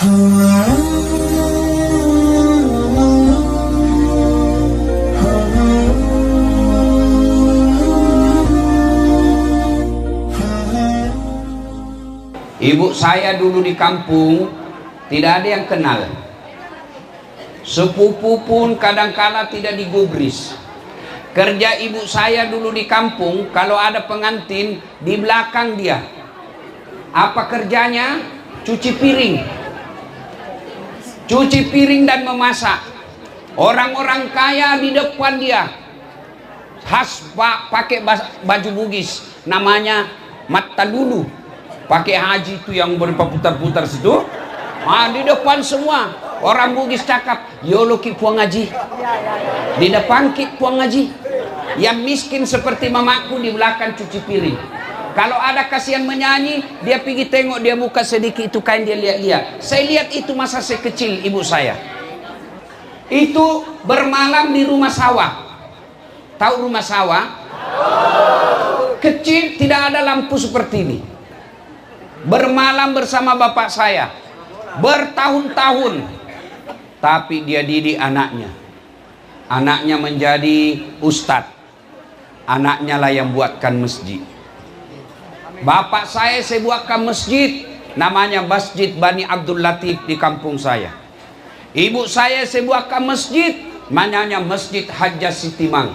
Ibu saya dulu di kampung tidak ada yang kenal. Sepupu pun kadang-kala tidak digubris. Kerja ibu saya dulu di kampung, kalau ada pengantin di belakang dia. Apa kerjanya? Cuci piring. Cuci piring dan memasak. Orang-orang kaya di depan dia. Khas pakai baju bugis, namanya mata dulu. Pakai haji itu yang berputar-putar situ. Di depan semua orang Bugis cakap, "Yolo ki puang ngaji." Di depan ki puang ngaji. Yang miskin seperti mamaku di belakang cuci piring. Kalau ada kasihan menyanyi, dia pergi tengok, dia buka sedikit itu kain, dia lihat-lihat. Saya lihat itu masa saya kecil, ibu saya. Itu bermalam di rumah sawah. Tahu rumah sawah? Kecil, tidak ada lampu seperti ini. Bermalam bersama bapak saya bertahun-tahun, tapi dia didik anaknya. Anaknya menjadi ustadz. Anaknya lah yang buatkan masjid. Bapak saya buatkan masjid, namanya Masjid Bani Abdul Latif di kampung saya. Ibu saya buatkan masjid, namanya Masjid Hajjah Sitimang.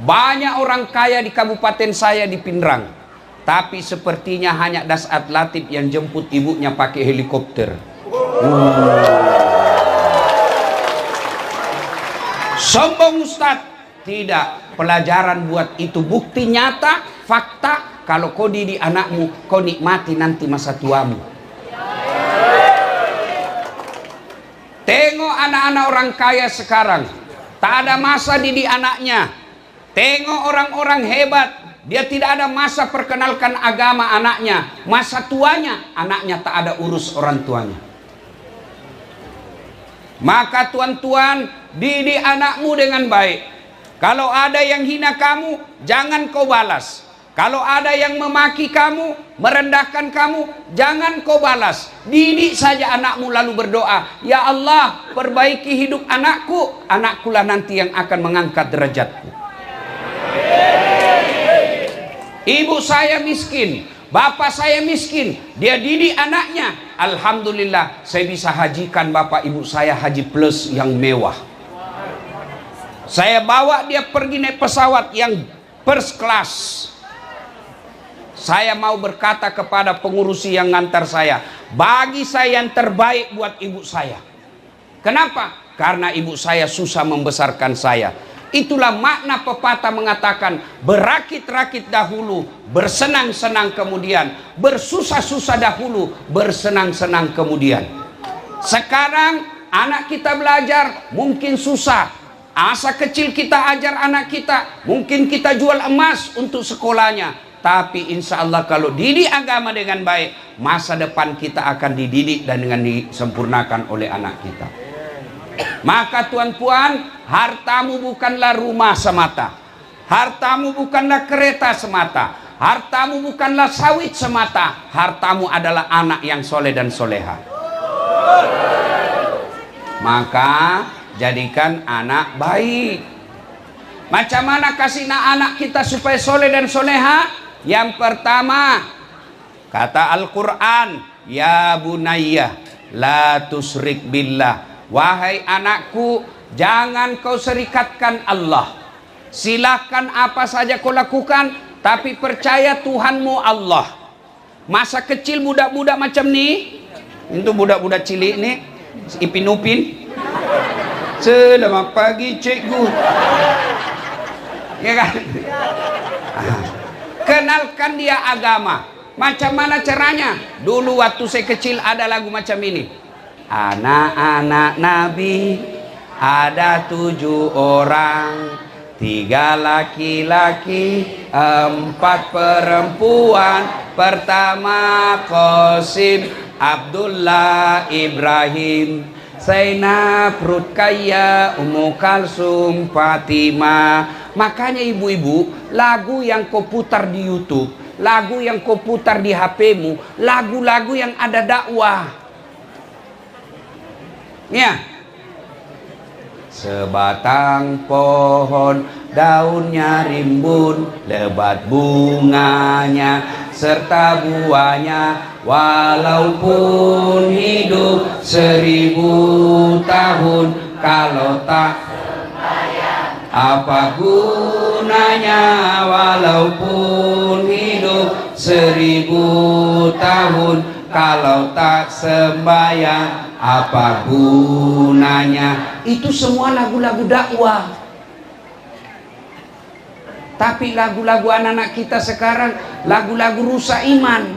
Banyak orang kaya di kabupaten saya di Pindrang. Tapi sepertinya hanya Dasat Latif yang jemput ibunya pakai helikopter. Sombong Ustadz? Tidak. Pelajaran buat itu, bukti nyata, fakta. Kalau kau didik anakmu, kau nikmati nanti masa tuamu. Tengok anak-anak orang kaya sekarang, tak ada masa didik anaknya. Tengok orang-orang hebat, dia tidak ada masa perkenalkan agama anaknya. Masa tuanya, anaknya tak ada urus orang tuanya. Maka tuan-tuan, didik anakmu dengan baik. Kalau ada yang hina kamu, jangan kau balas. Kalau ada yang memaki kamu, merendahkan kamu, jangan kau balas. Didik saja anakmu lalu berdoa, "Ya Allah, perbaiki hidup anakku. Anakkulah nanti yang akan mengangkat derajatku." Ibu saya miskin, bapak saya miskin, dia didik anaknya. Alhamdulillah, saya bisa hajikan bapak ibu saya haji plus yang mewah. Saya bawa dia pergi naik pesawat yang first class. Saya mau berkata kepada pengurusi yang ngantar saya, bagi saya yang terbaik buat ibu saya. Kenapa? Karena ibu saya susah membesarkan saya. Itulah makna pepatah mengatakan, berakit-rakit dahulu, bersenang-senang kemudian, bersusah-susah dahulu, bersenang-senang kemudian. Sekarang anak kita belajar mungkin susah. Asa kecil kita ajar anak kita, mungkin kita jual emas untuk sekolahnya. Tapi insya Allah kalau didik agama dengan baik, masa depan kita akan dididik dan dengan disempurnakan oleh anak kita. Maka tuan-puan, hartamu bukanlah rumah semata, hartamu bukanlah kereta semata, hartamu bukanlah sawit semata, hartamu adalah anak yang soleh dan soleha. Maka jadikan anak baik. Macam mana kasih anak kita supaya soleh dan soleha? Yang pertama, kata Al-Quran, ya bunayya la tusrik billah. Wahai anakku, jangan kau serikatkan Allah. Silahkan apa saja kau lakukan, tapi percaya Tuhanmu Allah. Masa kecil budak-budak macam ni, itu budak-budak cilik ni, Ipin Upin, selamat pagi cikgu, ya kan? Kenalkan dia agama. Macam mana caranya? Dulu waktu saya kecil ada lagu macam ini. Anak-anak Nabi ada 7 orang, 3 laki-laki, 4 perempuan. Pertama Qasim, Abdullah, Ibrahim, Zainab, Ruqayyah, Ummu Kalsum, Fatimah. Makanya ibu-ibu, lagu yang kau putar di YouTube, lagu yang kau putar di HP-mu, lagu-lagu yang ada dakwah. Ya. Sebatang pohon daunnya rimbun, lebat bunganya serta buahnya, walaupun hidup 1000 tahun, kalau tak apa gunanya, walaupun hidup 1000 tahun, kalau tak sembahyang apa gunanya. Itu semua lagu-lagu dakwah. Tapi lagu-lagu anak-anak kita sekarang lagu-lagu rusak iman.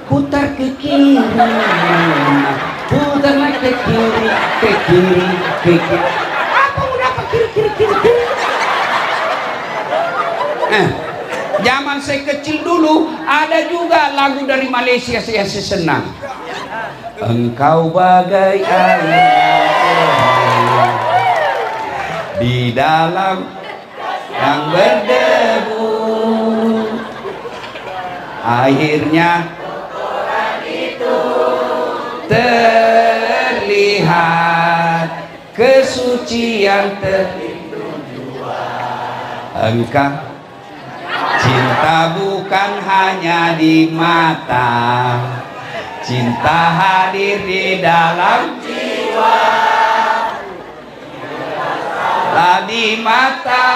Putar ke kiri, putar lagi ke kiri, ke kiri, ke kiri. Apa udah apa kiri, kiri, kiri, kiri? Zaman saya kecil dulu ada juga lagu dari Malaysia yang saya senang. Engkau bagai air di dalam yang berdebu, akhirnya terlihat kesucian engkau. Cinta bukan hanya di mata, cinta hadir di dalam jiwa, lah di mata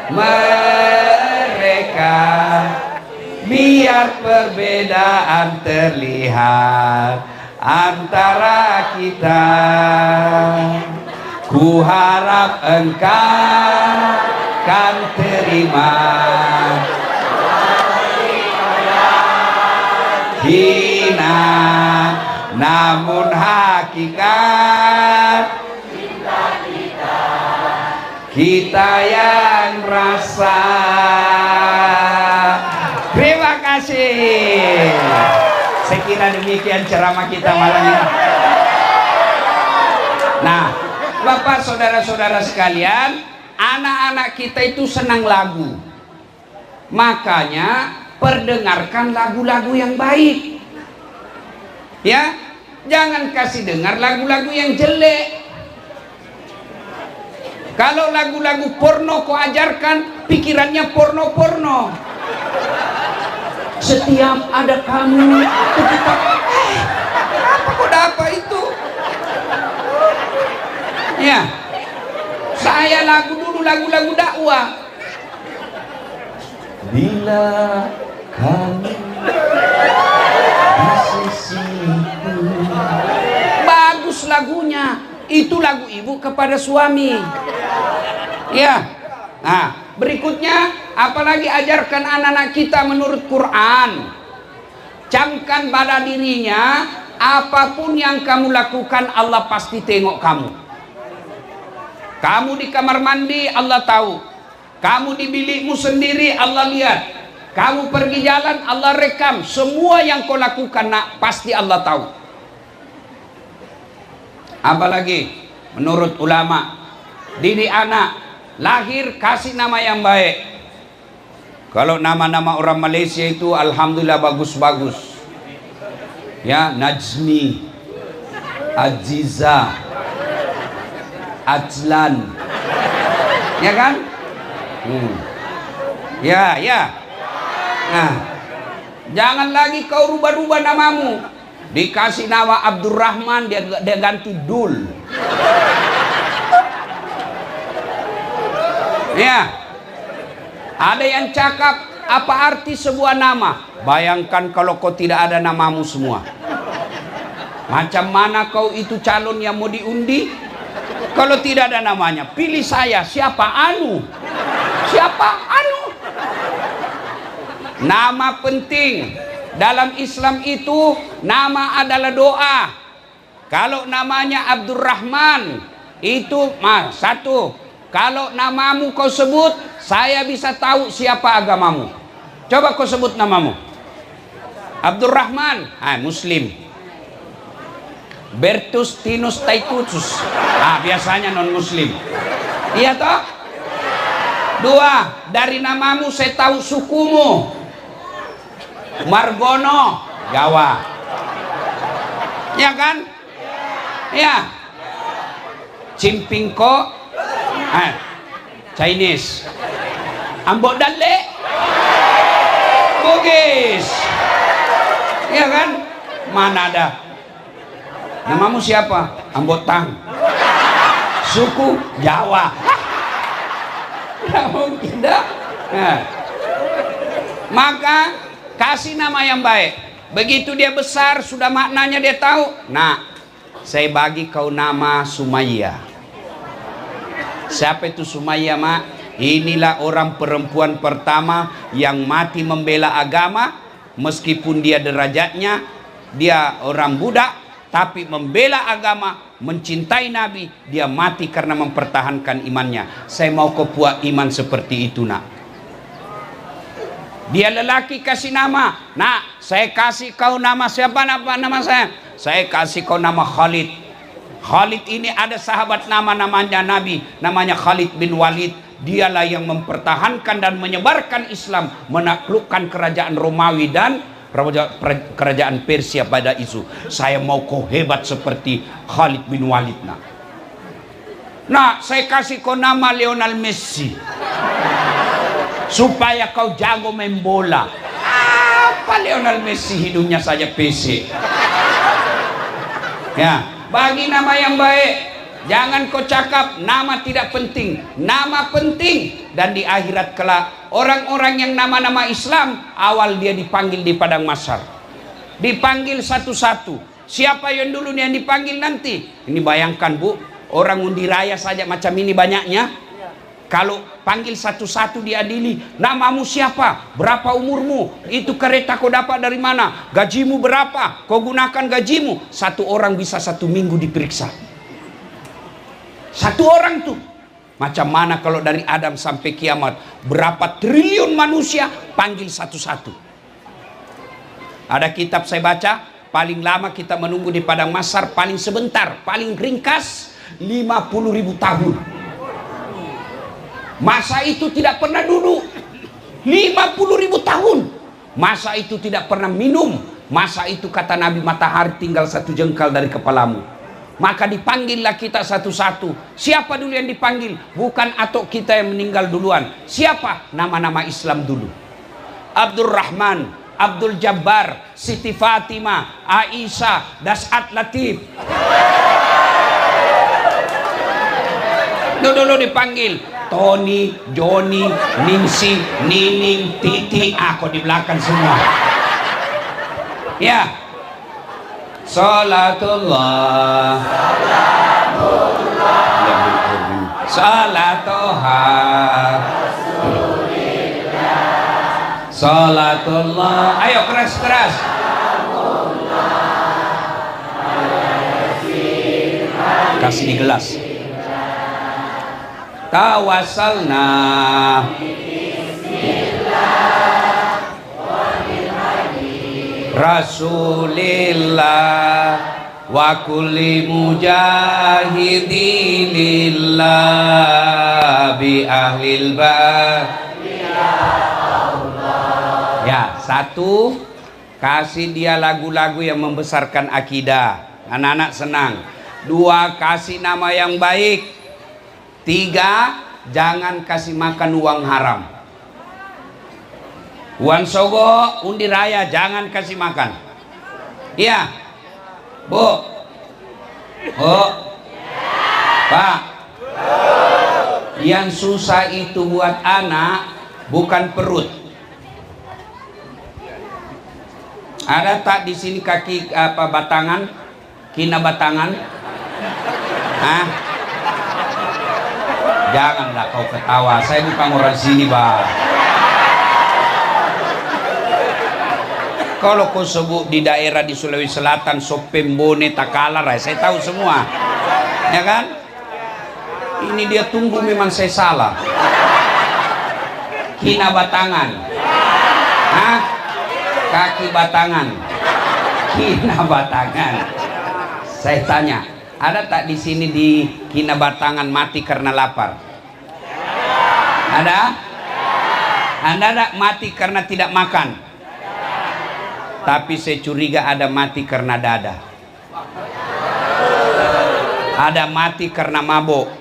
mereka, biar perbedaan terlihat antara kita. Ku harap engkau kan terima hina, namun hakikat kita yang rasa. Terima kasih. Saya kira demikian ceramah kita malam ini. Nah, Bapak saudara-saudara sekalian, anak-anak kita itu senang lagu. Makanya perdengarkan lagu-lagu yang baik. Ya, jangan kasih dengar lagu-lagu yang jelek. Kalau lagu-lagu porno kau ajarkan, pikirannya porno-porno. Setiap ada kamu, kita apa kau dapat itu? Ya, saya dulu lagu-lagu dakwah. Bila kamu di sisiku, bagus lagunya. Itu lagu ibu kepada suami. Ya. Nah, berikutnya apalagi ajarkan anak-anak kita menurut Quran. Camkan pada dirinya, apapun yang kamu lakukan Allah pasti tengok kamu. Kamu di kamar mandi Allah tahu. Kamu di bilikmu sendiri Allah lihat. Kamu pergi jalan Allah rekam. Semua yang kau lakukan nak pasti Allah tahu. Apalagi menurut ulama, didik anak lahir kasih nama yang baik. Kalau nama-nama orang Malaysia itu alhamdulillah bagus-bagus. Ya, Najmi, Aziza, Ajlan. Ya kan? Ya, ya. Nah, jangan lagi kau rubah-rubah namamu. Dikasih nama Abdurrahman, dia ganti Dul. Ya. Ada yang cakap apa arti sebuah nama? Bayangkan kalau kau tidak ada namamu semua. Macam mana kau itu calon yang mau diundi? Kalau tidak ada namanya, pilih saya. Siapa? Anu. Siapa? Anu. Nama penting. Dalam Islam itu nama adalah doa. Kalau namanya Abdurrahman itu satu. Kalau namamu kau sebut, saya bisa tahu siapa agamamu. Coba kau sebut namamu. Abdurrahman, Muslim. Bertustinus Taitutus, biasanya non Muslim. Iya toh? Dua, dari namamu saya tahu sukumu. Margono, Jawa. Ya kan? Ya. Cimpingko, Chinese. Ambok dale, Bugis. Ya kan? Mana ada? Namamu siapa? Ambotang. Suku Jawa. Tidak mungkin dah. Nah. Maka kasih nama yang baik. Begitu dia besar, sudah maknanya dia tahu. Nah, saya bagi kau nama Sumayyah. Siapa itu Sumayyah, Mak? Inilah orang perempuan pertama yang mati membela agama. Meskipun dia derajatnya, dia orang budak, tapi membela agama, mencintai Nabi. Dia mati karena mempertahankan imannya. Saya mau kau buat iman seperti itu, nak. Dia lelaki kasih nama. Nah, saya kasih kau nama siapa? Nama saya? Saya kasih kau nama Khalid. Khalid ini ada sahabat namanya Nabi, namanya Khalid bin Walid. Dialah yang mempertahankan dan menyebarkan Islam, menaklukkan kerajaan Romawi dan kerajaan Persia pada isu. Saya mau kau hebat seperti Khalid bin Walid. Nah, saya kasih kau nama Lionel Messi supaya kau jago main bola. Apa Lionel Messi, hidungnya saja PC. Ya, bagi nama yang baik. Jangan kau cakap nama tidak penting. Nama penting. Dan di akhirat kelak, orang-orang yang nama-nama Islam, awal dia dipanggil di padang mahsyar. Dipanggil satu-satu. Siapa yang dulu yang dipanggil nanti? Ini bayangkan, Bu, orang undi raya saja macam ini banyaknya. Kalau panggil satu-satu diadili, namamu siapa? Berapa umurmu? Itu kereta kau dapat dari mana? Gajimu berapa? Kau gunakan gajimu? Satu orang bisa 1 minggu diperiksa. Satu orang tuh. Macam mana kalau dari Adam sampai kiamat? Berapa triliun manusia panggil satu-satu. Ada kitab saya baca, paling lama kita menunggu di padang mahsyar, paling sebentar, paling ringkas 50.000 tahun. Masa itu tidak pernah duduk 50.000 tahun. Masa itu tidak pernah minum. Masa itu kata Nabi, matahari tinggal 1 jengkal dari kepalamu. Maka dipanggillah kita satu-satu. Siapa dulu yang dipanggil? Bukan atok kita yang meninggal duluan. Siapa? Nama-nama Islam dulu. Abdurrahman, Abdul Jabbar, Siti Fatimah, Aisyah, Das'at Latif. Dulu dipanggil Tony, Joni, Ningsi, Nining, Titi. Aku di belakang semua. Ya. Salatullah, salatoha, salatullah. Ayo keras-keras. Kasih di gelas. Tawassalna Rasulillah wa kulli mujahidilillah bi ahlil ba. Ya, satu, kasih dia lagu-lagu yang membesarkan akidah, anak-anak senang. 2, kasih nama yang baik. 3, jangan kasih makan uang haram. Uang sogo, undi raya, jangan kasih makan. Iya, Bu, Pak. Yang susah itu buat anak bukan perut. Ada tak di sini kaki batangan, kina batangan? Hah? Janganlah kau ketawa, saya bukan orang sini, Pak. Kalau kau sebut di daerah di Sulawesi Selatan, Sopembone, Takalar, saya tahu semua, ya kan? Ini dia tunggu memang saya salah. Kina batangan, hah? Kaki batangan, kina batangan. Saya tanya, ada tak di sini di kina batangan mati karena lapar? Ada? Anda ada mati karena tidak makan? Tapi saya curiga ada mati karena dada. Ada mati karena mabuk,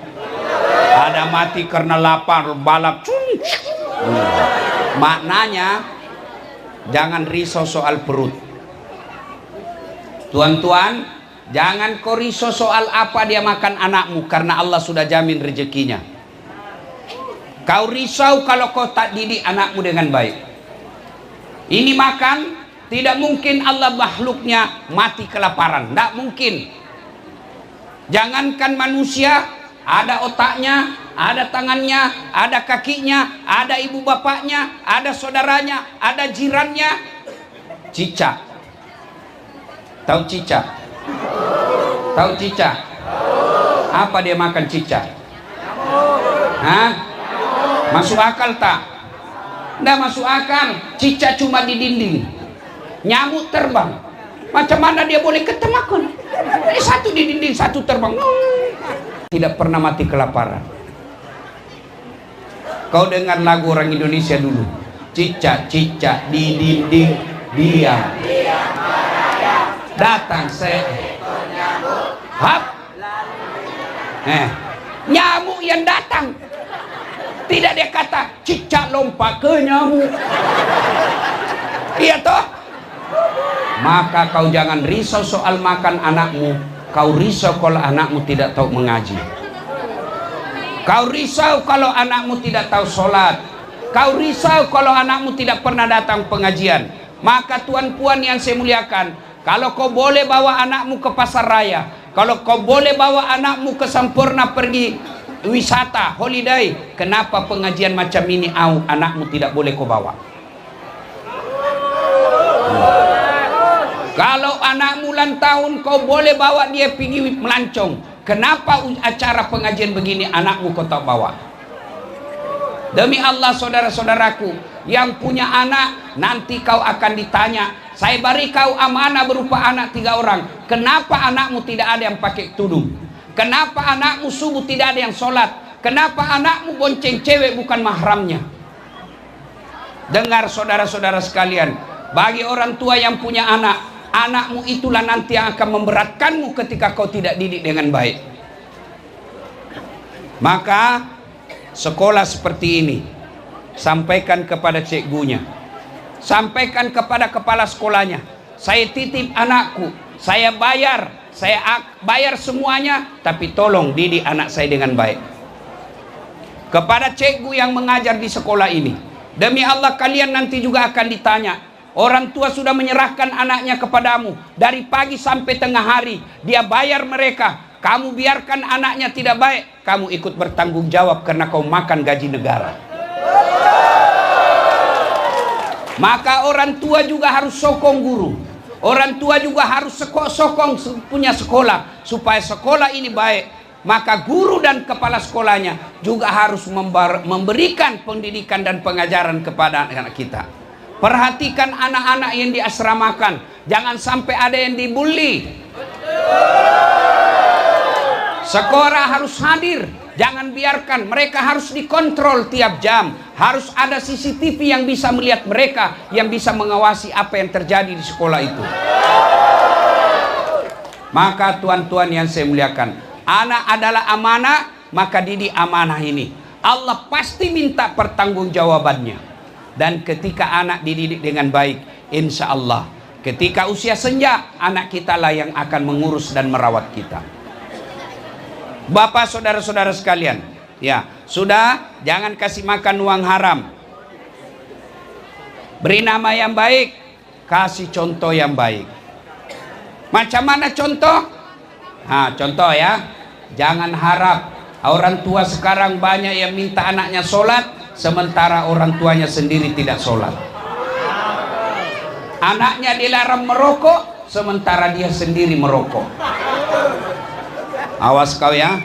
ada mati karena lapar, balap. Maknanya jangan risau soal perut. Tuan-tuan, jangan kau risau soal apa dia makan anakmu, karena Allah sudah jamin rezekinya. Kau risau kalau kau tak didik anakmu dengan baik. Ini makan, tidak mungkin Allah makhluknya mati kelaparan, tidak mungkin. Jangankan manusia, ada otaknya, ada tangannya, ada kakinya, ada ibu bapaknya, ada saudaranya, ada jirannya. Cicak. Tahu cicak? Tahu cicak? Apa dia makan cicak? Hah? Masuk akal tak? Tidak masuk akal. Cicak cuma di dinding, nyamuk terbang. Macam mana dia boleh ketemakan? Ini satu di dinding, satu terbang. Tidak pernah mati kelaparan. Kau dengar lagu orang Indonesia dulu. Cicak-cicak di dinding diam, datang seekor nyamuk. Hap. Nyamuk yang datang. Tidak dia kata cicak lompat ke nyamuk. Iya toh? Maka kau jangan risau soal makan anakmu. Kau risau kalau anakmu tidak tahu mengaji. Kau risau kalau anakmu tidak tahu sholat. Kau risau kalau anakmu tidak pernah datang pengajian. Maka tuan puan yang saya muliakan, kalau kau boleh bawa anakmu ke pasar raya, kalau kau boleh bawa anakmu ke Sampurna pergi wisata, holiday, kenapa pengajian macam ini anakmu tidak boleh kau bawa? Kalau anakmu ulang tahun, kau boleh bawa dia pergi melancong. Kenapa acara pengajian begini anakmu kau tak bawa? Demi Allah saudara-saudaraku, yang punya anak, nanti kau akan ditanya. Saya beri kau amanah berupa anak 3 orang. Kenapa anakmu tidak ada yang pakai tudung? Kenapa anakmu subuh tidak ada yang sholat? Kenapa anakmu bonceng cewek bukan mahramnya? Dengar saudara-saudara sekalian, bagi orang tua yang punya anak, anakmu itulah nanti yang akan memberatkanmu ketika kau tidak didik dengan baik. Maka sekolah seperti ini, sampaikan kepada cikgunya, sampaikan kepada kepala sekolahnya, saya titip anakku, saya bayar semuanya, tapi tolong didik anak saya dengan baik. Kepada cikgu yang mengajar di sekolah ini, demi Allah kalian nanti juga akan ditanya. Orang tua sudah menyerahkan anaknya kepadamu dari pagi sampai tengah hari, dia bayar mereka. Kamu biarkan anaknya tidak baik, kamu ikut bertanggung jawab karena kau makan gaji negara. Maka orang tua juga harus sokong guru. Orang tua juga harus sokong punya sekolah supaya sekolah ini baik. Maka guru dan kepala sekolahnya juga harus memberikan pendidikan dan pengajaran kepada anak-anak kita. Perhatikan anak-anak yang diasramakan, jangan sampai ada yang dibully. Sekolah harus hadir, jangan biarkan, mereka harus dikontrol tiap jam. Harus ada CCTV yang bisa melihat mereka, yang bisa mengawasi apa yang terjadi di sekolah itu. Maka tuan-tuan yang saya muliakan, anak adalah amanah, maka didik amanah ini. Allah pasti minta pertanggungjawabannya. Dan ketika anak dididik dengan baik, insya Allah ketika usia senja, anak kita lah yang akan mengurus dan merawat kita. Bapak saudara-saudara sekalian, ya sudah, jangan kasih makan uang haram. Beri nama yang baik, kasih contoh yang baik. Macam mana contoh? Nah, contoh ya, jangan harap. Orang tua sekarang banyak yang minta anaknya sholat, sementara orang tuanya sendiri tidak sholat. Anaknya dilarang merokok, sementara dia sendiri merokok. Awas kau ya,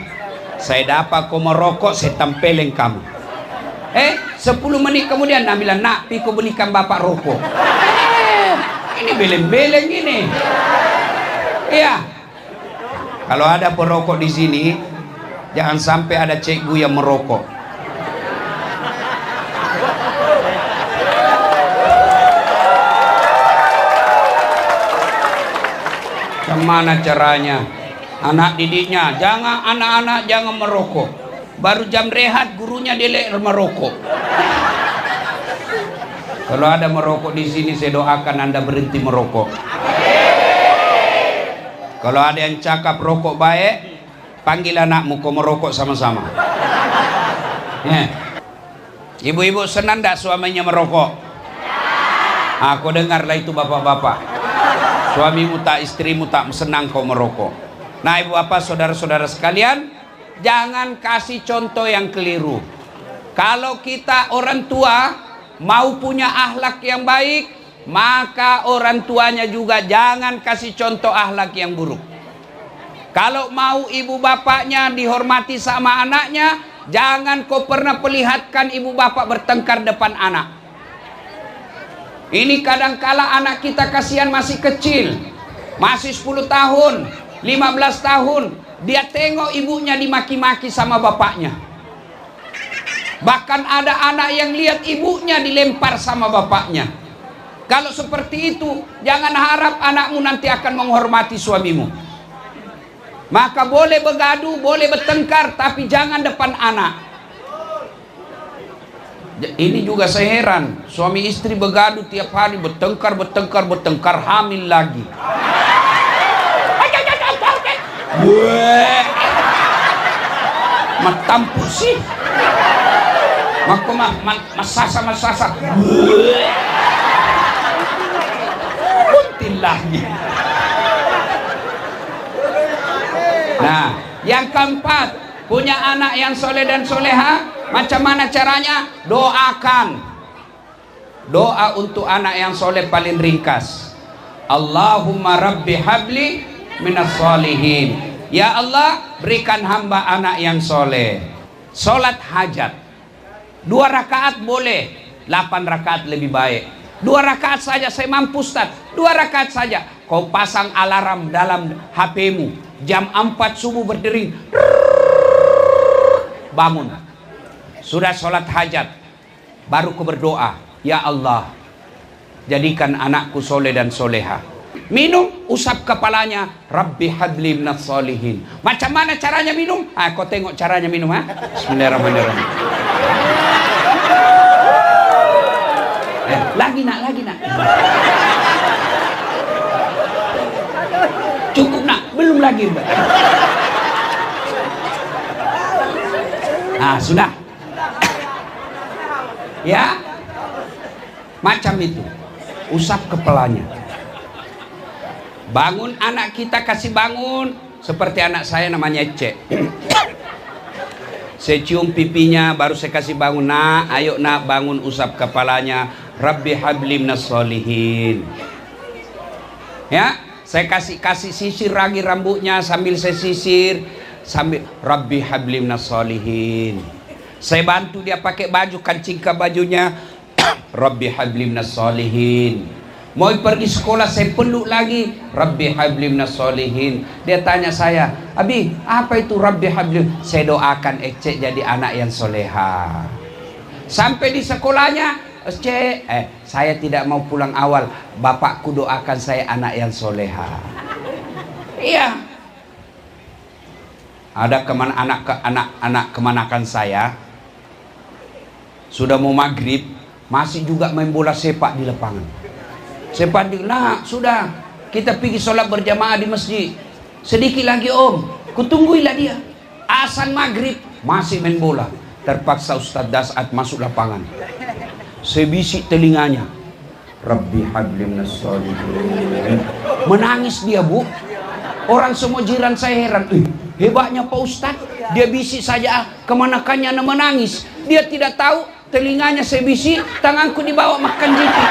saya dapat kau merokok, saya tempelin kamu. 10 menit kemudian nak bilang, nak, piku belikan bapak rokok. Ini beleng-beleng ini. Iya. Kalau ada perokok di sini, jangan sampai ada cikgu yang merokok. Kemana caranya? Anak didiknya, jangan anak-anak jangan merokok. Baru jam rehat gurunya dilek merokok. Kalau ada merokok di sini, saya doakan Anda berhenti merokok. Kalau ada yang cakap rokok baik, panggil anakmu kau merokok sama-sama. Ibu-ibu senang tak suaminya merokok? Aku dengarlah itu bapak-bapak. Suamimu tak, istrimu tak senang kau merokok. Nah ibu bapak saudara-saudara sekalian, jangan kasih contoh yang keliru. Kalau kita orang tua mau punya akhlak yang baik, maka orang tuanya juga jangan kasih contoh akhlak yang buruk. Kalau mau ibu bapaknya dihormati sama anaknya, jangan kau pernah perlihatkan ibu bapak bertengkar depan anak. Ini kadangkala anak kita kasihan masih kecil, masih 10 tahun, 15 tahun, dia tengok ibunya dimaki-maki sama bapaknya. Bahkan ada anak yang lihat ibunya dilempar sama bapaknya. Kalau seperti itu, jangan harap anakmu nanti akan menghormati suamimu. Maka boleh bergaduh, boleh bertengkar, tapi jangan depan anak. Ini juga saya heran, suami istri bergaduh tiap hari, bertengkar, hamil lagi. Matampu sih. Masasa. Kuntil lagi. Nah, yang keempat, punya anak yang soleh dan soleha, macam mana caranya? Doakan. Doa untuk anak yang soleh paling ringkas. Allahumma rabbi habli minas solihin. Ya Allah, berikan hamba anak yang soleh. Solat hajat 2 rakaat boleh, 8 rakaat lebih baik. 2 rakaat saja saya mampu Ustaz, 2 rakaat saja. Kau pasang alarm dalam HP-mu, jam 4 subuh berdering, bangun, sudah sholat hajat, baru kau berdoa, ya Allah, jadikan anakku soleh dan soleha. Minum, usap kepalanya, Rabbi habli minas solihin. Macam mana caranya minum? Kau tengok caranya minum, ha? Bismillahirrahmanirrahim. Lagi nak. Cukup nak, belum lagi Mbak. Nah, sudah. Ya, macam itu. Usap kepalanya. Bangun anak kita, kasih bangun. Seperti anak saya namanya Ece. Saya cium pipinya, baru saya kasih bangun. Nak, ayo nak bangun, usap kepalanya. Rabbi habli minas solihin. Ya, saya kasih sisir lagi rambutnya, sambil saya sisir, sambil Rabbi habli minas solihin. Saya bantu dia pakai baju, kancing ke bajunya, Rabbi habli minas solihin. Mau pergi sekolah saya peluk lagi, Rabbi habli minas solihin. Dia tanya saya, Abi, apa itu Rabbi habli? Saya doakan Ece jadi anak yang soleha. Sampai di sekolahnya, saya tidak mau pulang awal, bapakku doakan saya anak yang soleha. Iya. Ada anak kemanakan saya, sudah mau maghrib, masih juga main bola sepak di lapangan. Saya panggil, nah sudah, kita pergi sholat berjamaah di masjid. Sedikit lagi om, kutungguilah dia. Azan maghrib, masih main bola. Terpaksa Ustaz Dasat masuk lapangan. Saya bisik telinganya, Rabbi habli minas solihin. Menangis dia bu. Orang semua jiran saya heran, hebatnya Pak Ustaz, dia bisik saja kemanakannya menangis. Dia tidak tahu telinganya saya bisik, tanganku dibawa makan jipit.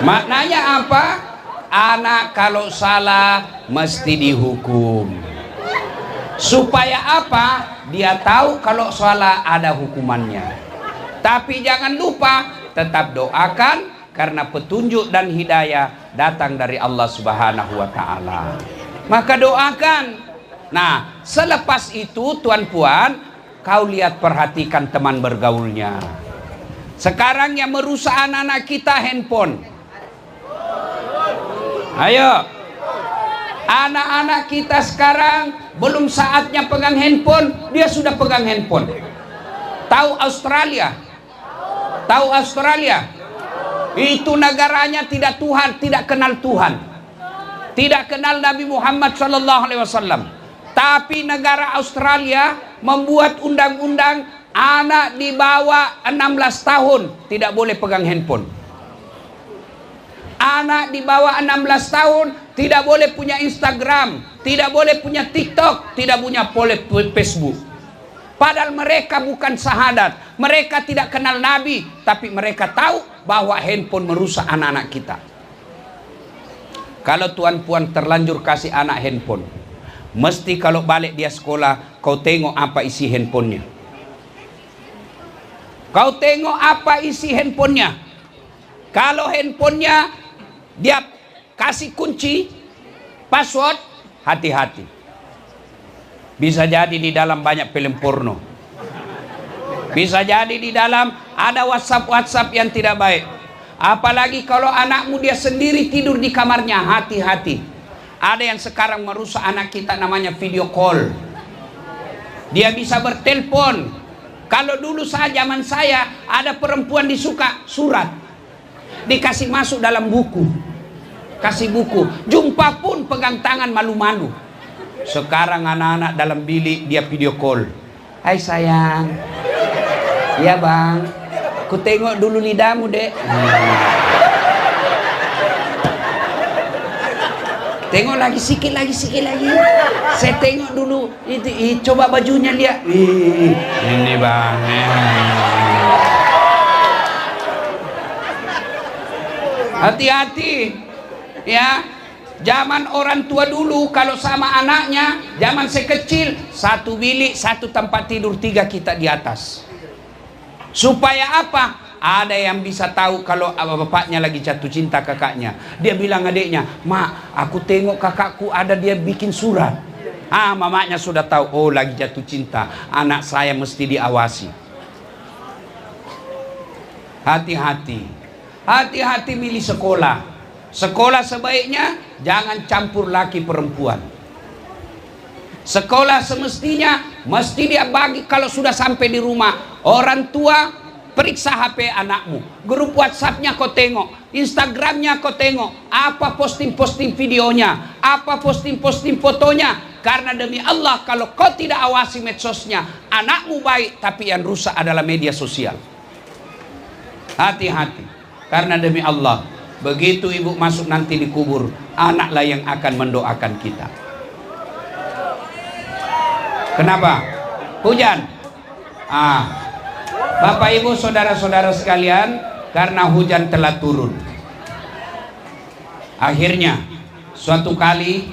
Maknanya apa? Anak kalau salah mesti dihukum. Supaya apa? Dia tahu kalau salah ada hukumannya. Tapi jangan lupa tetap doakan, karena petunjuk dan hidayah datang dari Allah Subhanahu wa taala. Maka doakan. Nah, selepas itu tuan puan, Kau lihat, perhatikan teman bergaulnya. Sekarang yang merusak anak-anak kita handphone. Ayo, anak-anak kita sekarang belum saatnya pegang handphone, dia sudah pegang handphone. Tahu Australia? Tahu Australia? Itu negaranya tidak Tuhan, tidak kenal Tuhan, tidak kenal Nabi Muhammad SAW. Tapi negara Australia membuat undang-undang anak di bawah 16 tahun tidak boleh pegang handphone. Anak di bawah 16 tahun tidak boleh punya Instagram, tidak boleh punya TikTok, tidak boleh Facebook. Padahal mereka bukan sahadat, mereka tidak kenal Nabi, tapi mereka tahu bahwa handphone merusak anak-anak kita. Kalau tuan puan terlanjur kasih anak handphone, mesti kalau balik dia sekolah, kau tengok apa isi handphonenya. Kau tengok apa isi handphonenya. Kalau handphonenya dia kasih kunci, password, hati-hati. Bisa jadi di dalam banyak film porno. Bisa jadi di dalam ada WhatsApp yang tidak baik. Apalagi kalau anakmu dia sendiri tidur di kamarnya, hati-hati. Ada yang sekarang merusak anak kita namanya video call. Dia bisa bertelepon. Kalau dulu zaman saya ada perempuan disuka surat, dikasih masuk dalam buku, kasih buku. Jumpa pun pegang tangan malu-malu. Sekarang anak-anak dalam bilik dia video call. Hai sayang. Iya bang. Ku tengok dulu lidahmu dek. Tengok lagi sikit lagi. Saya tengok dulu. Coba bajunya lihat. Ini bang. Hati-hati. Ya. Zaman orang tua dulu kalau sama anaknya, zaman saya kecil, satu bilik, satu tempat tidur, 3 kita di atas. Supaya apa? Ada yang bisa tahu kalau bapaknya lagi jatuh cinta kakaknya. Dia bilang adiknya, "Mak, aku tengok kakakku ada dia bikin surat." Mamanya sudah tahu, oh lagi jatuh cinta, anak saya mesti diawasi. Hati-hati. Hati-hati milih sekolah. Sekolah sebaiknya jangan campur laki perempuan. Sekolah semestinya mesti dia bagi kalau sudah sampai di rumah. Orang tua periksa HP anakmu, grup WhatsAppnya kau tengok, Instagramnya kau tengok, apa posting-posting videonya, apa posting-posting fotonya. Karena demi Allah kalau kau tidak awasi medsosnya, anakmu baik tapi yang rusak adalah media sosial. Hati-hati. Karena demi Allah, begitu ibu masuk nanti di kubur, anaklah yang akan mendoakan kita. Kenapa? Hujan. Bapak ibu saudara-saudara sekalian, karena hujan telah turun. Akhirnya suatu kali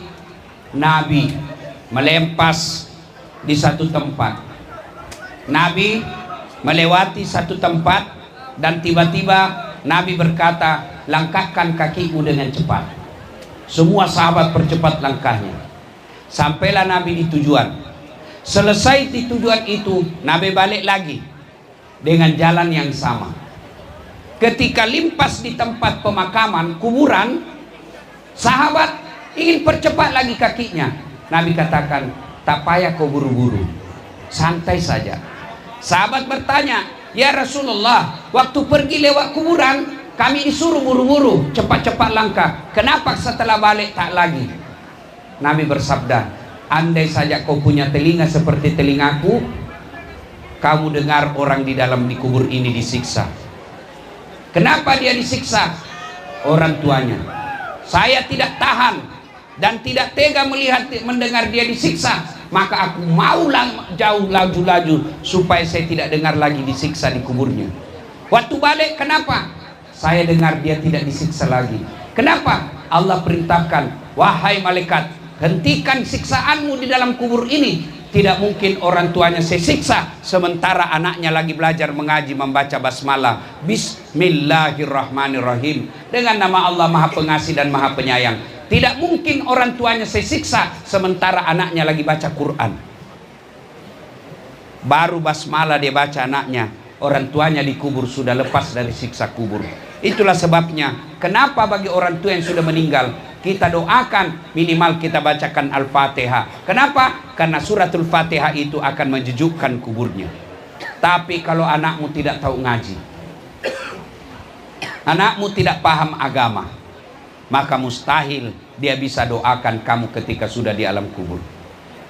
Nabi melempas di satu tempat. Nabi melewati satu tempat dan tiba-tiba Nabi berkata, "Langkahkan kakimu dengan cepat." Semua sahabat percepat langkahnya. Sampailah Nabi di tujuan. Selesai di tujuan itu, Nabi balik lagi dengan jalan yang sama. Ketika limpas di tempat pemakaman kuburan, sahabat ingin percepat lagi kakinya. Nabi katakan, "Tak payah kau buru-buru, santai saja." Sahabat bertanya, "Ya Rasulullah, waktu pergi lewat kuburan kami disuruh buru-buru, cepat-cepat langkah. Kenapa setelah balik tak lagi?" Nabi bersabda, "Andai saja kau punya telinga seperti telingaku, kamu dengar orang di dalam di kubur ini disiksa." Kenapa dia disiksa? Orang tuanya. Saya tidak tahan dan tidak tega mendengar dia disiksa, maka aku mau jauh laju supaya saya tidak dengar lagi disiksa di kuburnya. Waktu balik, kenapa? Saya dengar dia tidak disiksa lagi. Kenapa? Allah perintahkan, "Wahai malaikat, hentikan siksaanmu di dalam kubur ini. Tidak mungkin orang tuanya saya siksa sementara anaknya lagi belajar mengaji membaca basmalah. Bismillahirrahmanirrahim. Dengan nama Allah Maha Pengasih dan Maha Penyayang. Tidak mungkin orang tuanya saya siksa sementara anaknya lagi baca Quran." baru basmalah dia baca anaknya, orang tuanya dikubur sudah lepas dari siksa kubur. Itulah sebabnya kenapa bagi orang tua yang sudah meninggal kita doakan minimal kita bacakan Al-Fatihah. Kenapa? Karena suratul Fatihah itu akan menjejukkan kuburnya. Tapi kalau anakmu tidak tahu ngaji, anakmu tidak paham agama, maka mustahil dia bisa doakan kamu ketika sudah di alam kubur.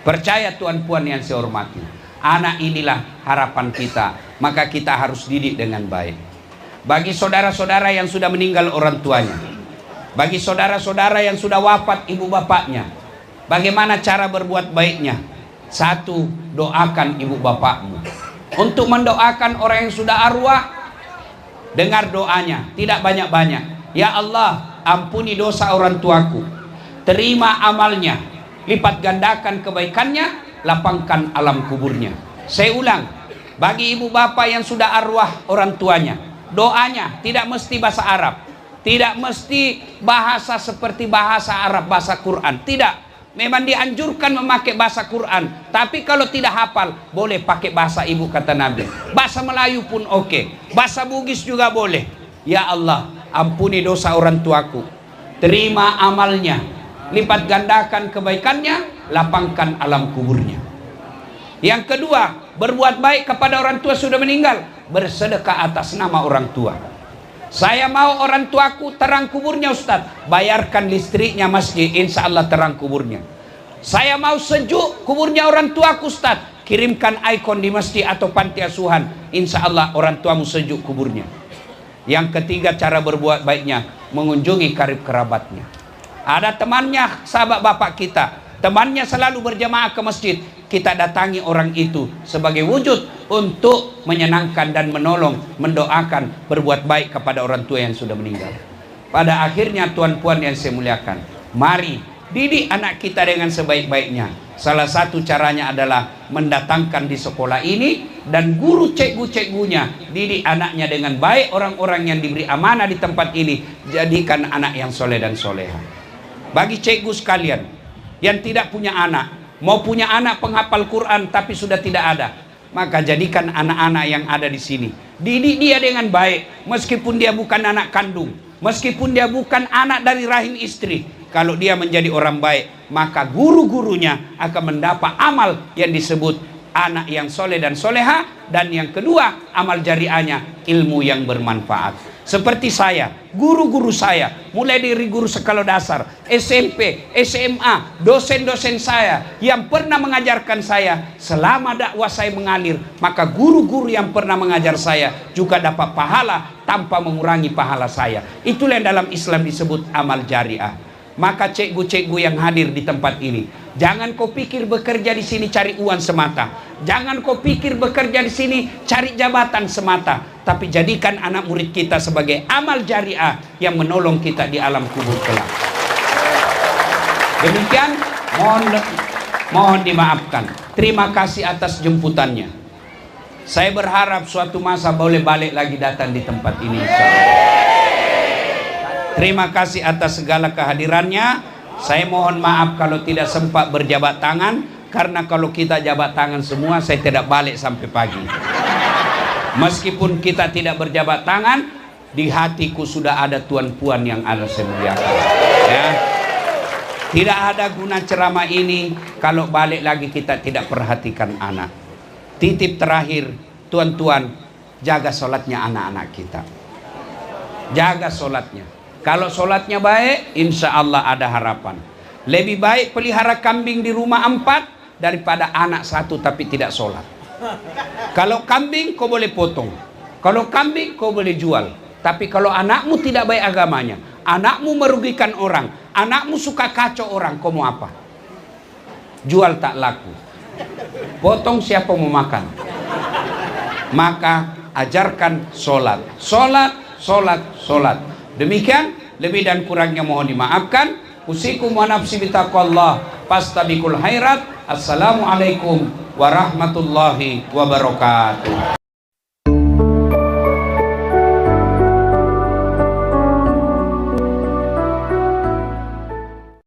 Percaya tuan puan yang saya hormati, anak inilah harapan kita, maka kita harus didik dengan baik. Bagi saudara-saudara yang sudah meninggal orang tuanya, bagi saudara-saudara yang sudah wafat ibu bapaknya, bagaimana cara berbuat baiknya? Satu, doakan ibu bapakmu. Untuk mendoakan orang yang sudah arwah, dengar doanya, tidak banyak-banyak. Ya Allah, ampuni dosa orang tuaku, terima amalnya, lipat gandakan kebaikannya, lapangkan alam kuburnya. Saya ulang, bagi ibu bapak yang sudah arwah orang tuanya, doanya tidak mesti bahasa Arab, tidak mesti bahasa seperti bahasa Arab, bahasa Quran, tidak. Memang dianjurkan memakai bahasa Quran, tapi kalau tidak hafal boleh pakai bahasa ibu, kata Nabi. Bahasa Melayu pun oke, bahasa Bugis juga boleh. Ya Allah, ampuni dosa orang tuaku, terima amalnya, lipat gandakan kebaikannya, lapangkan alam kuburnya. Yang kedua, berbuat baik kepada orang tua sudah meninggal, bersedekah atas nama orang tua. Saya mau orang tuaku terang kuburnya Ustaz, bayarkan listriknya masjid, insya Allah terang kuburnya. Saya mau sejuk kuburnya orang tuaku Ustaz, kirimkan ikon di masjid atau panti asuhan, insya Allah orang tuamu sejuk kuburnya. Yang ketiga cara berbuat baiknya, mengunjungi karib kerabatnya. Ada temannya, sahabat bapak kita, temannya selalu berjamaah ke masjid, kita datangi orang itu sebagai wujud untuk menyenangkan dan menolong, mendoakan, berbuat baik kepada orang tua yang sudah meninggal. Pada akhirnya tuan puan yang saya muliakan, mari didik anak kita dengan sebaik-baiknya. Salah satu caranya adalah mendatangkan di sekolah ini, dan guru cikgu-cikgunya didik anaknya dengan baik. Orang-orang yang diberi amanah di tempat ini, jadikan anak yang soleh dan soleha. Bagi cikgu sekalian yang tidak punya anak, mau punya anak penghafal Quran tapi sudah tidak ada, maka jadikan anak-anak yang ada di sini, didik dia dengan baik, meskipun dia bukan anak kandung, meskipun dia bukan anak dari rahim istri. Kalau dia menjadi orang baik, maka guru-gurunya akan mendapat amal yang disebut anak yang soleh dan soleha. Dan yang kedua, amal jariahnya ilmu yang bermanfaat. Seperti saya, guru-guru saya, mulai dari guru sekolah dasar, SMP, SMA, dosen-dosen saya yang pernah mengajarkan saya, selama dakwah saya mengalir, maka guru-guru yang pernah mengajar saya juga dapat pahala tanpa mengurangi pahala saya. Itulah yang dalam Islam disebut amal jariah. Maka cikgu-cikgu yang hadir di tempat ini, jangan kau pikir bekerja di sini cari uang semata, jangan kau pikir bekerja di sini cari jabatan semata, tapi jadikan anak murid kita sebagai amal jariah yang menolong kita di alam kubur kelak. Demikian, mohon dimaafkan. Terima kasih atas jemputannya. Saya berharap suatu masa boleh balik lagi datang di tempat ini, insyaallah. Terima kasih atas segala kehadirannya. Saya mohon maaf kalau tidak sempat berjabat tangan, karena kalau kita jabat tangan semua saya tidak balik sampai pagi. Meskipun kita tidak berjabat tangan, di hatiku sudah ada tuan puan yang ada saya muliakan. Ya. Tidak ada guna ceramah ini kalau balik lagi kita tidak perhatikan anak. Titip terakhir, tuan-tuan, jaga sholatnya anak-anak kita. Jaga sholatnya. Kalau sholatnya baik, insya Allah ada harapan. Lebih baik pelihara kambing di rumah 4 daripada anak 1 tapi tidak sholat. Kalau kambing kau boleh potong, kalau kambing kau boleh jual. Tapi kalau anakmu tidak baik agamanya, anakmu merugikan orang, anakmu suka kacau orang, kau mau apa? Jual tak laku, potong siapa mau makan? Maka ajarkan sholat, sholat, sholat, sholat. Demikian, lebih dan kurangnya mohon dimaafkan. Usikum wa nafsi bitaqwallah, fastabiqul khairat. Assalamualaikum warahmatullahi wabarakatuh.